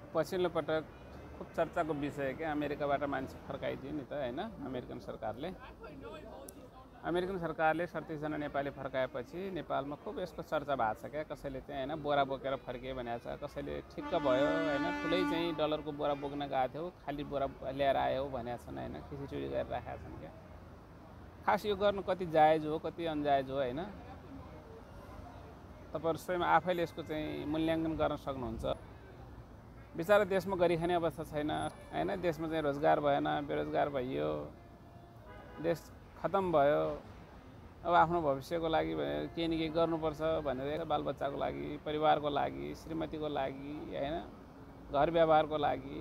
पछिल्लो पटक खूब चर्चाको विषय के अमेरिकाबाट मान्छे फर्काइदियो नि त हैन। अमेरिकन सरकारले 37जना नेपाली फर्काएपछि नेपालमा खूब यसको चर्चा भएको छ क्या। कसैले चाहिँ हैन बोरा बोकेर फर्किए भनेको छ, कसैले ठिक्क भयो हैन ठुलै चाहिँ डलरको बोरा बोक्न गएको थियो खाली बोरा ल्याएर आयो भनेको छन् हैन, खिचीचुडी गरेर राखेका छन् क्या। खास यो गर्नु कति जायज हो कति अनजायज हो हैन, तपाईहरु स्वयं आफैले यसको चाहिँ मूल्याङ्कन गर्न सक्नुहुन्छ। बिचारा देशमा गरिखाने अवस्था छैन हैन, देशमा चाहिँ रोजगार भएन, बेरोजगार भइयो, देश खत्म भयो। अब आफ्नो भविष्यको लागि केही न केही गर्नुपर्छ भनेर बालबच्चाको लागि, परिवारको लागि, श्रीमतीको लागि हैन, घर व्यवहारको लागि,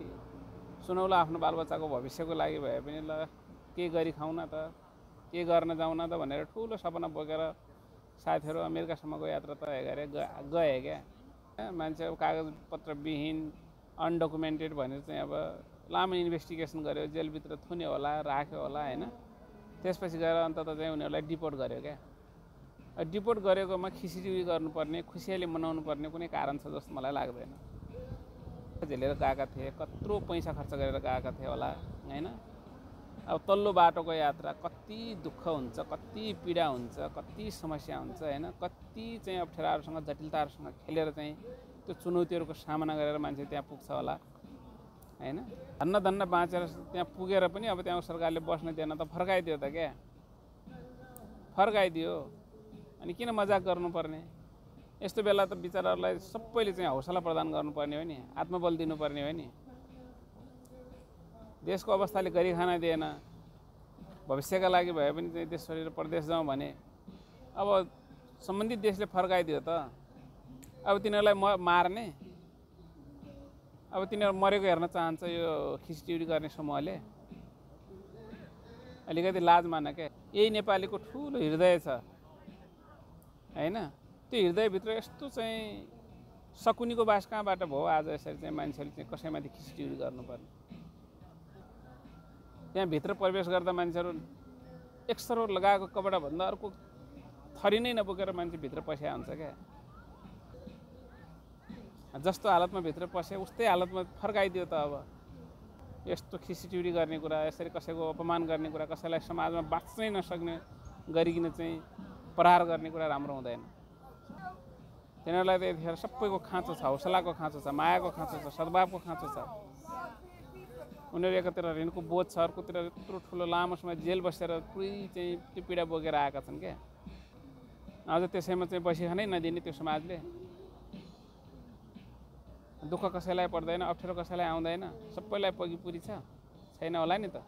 सुनौला आफ्नो बालबच्चाको भविष्यको लागि भए पनि ल के गरी खाउँ न त, के गर्न जाउँ न त भनेर ठुलो सपना बोकेर साथीहरू अमेरिकासम्मको यात्रा तय गरे गए क्या। मान्छे अब कागजपत्र विहीन अनडकुमेन्टेड भनेर चाहिँ अब लामो इन्भेस्टिगेसन गर्यो, जेलभित्र थुन्यो होला, राख्यो होला हैन। त्यसपछि गएर अन्ततः चाहिँ उनीहरूलाई डिपोर्ट गर्यो क्या। डिपोर्ट गरेकोमा खिसिडी गर्नुपर्ने, खुसियाली मनाउनु पर्ने कुनै कारण छ जस्तो मलाई लाग्दैन। झेलेर गएका थिए, कत्रो पैसा खर्च गरेर गएका थिए होला हैन। अब तल्लो बाटोको यात्रा कति दुःख हुन्छ, कति पीडा हुन्छ, कति समस्या हुन्छ हैन, कति चाहिँ अप्ठ्याराहरूसँग जटिलताहरूसँग खेलेर चाहिँ त्यो चुनौतीहरूको सामना गरेर मान्छे त्यहाँ पुग्छ होला हैन। धन्न बाँचेर त्यहाँ पुगेर पनि अब त्यहाँ सरकारले बस्न दिएन त फर्काइदियो त क्या, फर्काइदियो। अनि किन मजाक गर्नुपर्ने? यस्तो बेला त बिचाराहरूलाई सबैले चाहिँ हौसला प्रदान गर्नुपर्ने हो नि, आत्मबल दिनुपर्ने हो नि। देशको अवस्थाले गरी खान दिएन, भविष्यका लागि भए पनि चाहिँ देश छोडेर परदेश जाउँ भने अब सम्बन्धित देशले फर्काइदियो त। अब तिनीहरूलाई मार्ने, अब तिनीहरू मरेको हेर्न चाहन्छ यो खिचडी गर्ने समूहले। अलिकति लाज मान क्या। यही नेपालीको ठुलो हृदय छ हैन, त्यो हृदयभित्र यस्तो चाहिँ सकुनीको बास कहाँबाट भयो आज यसरी चाहिँ मान्छेले चाहिँ कसैमाथि खिचडी गर्नुपर्ने। त्यहाँ भित्र प्रवेश गर्दा मान्छेहरू एक्सरो लगाएको कपडाभन्दा अर्को थरी नै नबोकेर मान्छे भित्र पस्या हुन्छ क्या। जस्तो हालतमा भित्र पसे उस्तै हालतमा फर्काइदियो त। अब यस्तो खिचडी गर्ने कुरा, यसरी कसैको अपमान गर्ने कुरा, कसैलाई समाजमा बाँच्नै नसक्ने गरिकन चाहिँ प्रहार गर्ने कुरा राम्रो हुँदैन। तिनीहरूलाई त यतिखेर सबैको खाँचो छ, हौसलाको खाँचो छ, मायाको खाँचो छ, सद्भावको खाँचो छ। उनीहरू एकातिर ऋणको बोझ छ, अर्कोतिर यत्रो ठुलो लामो समय जेल बसेर पुरै चाहिँ त्यो पीडा बोकेर आएका छन् क्या। अझ त्यसैमा चाहिँ बसिखानै नदिने त्यो समाजले। दुःख कसैलाई पर्दैन, अप्ठ्यारो कसैलाई आउँदैन, सबैलाई पगिपुरी छैन होला नि त।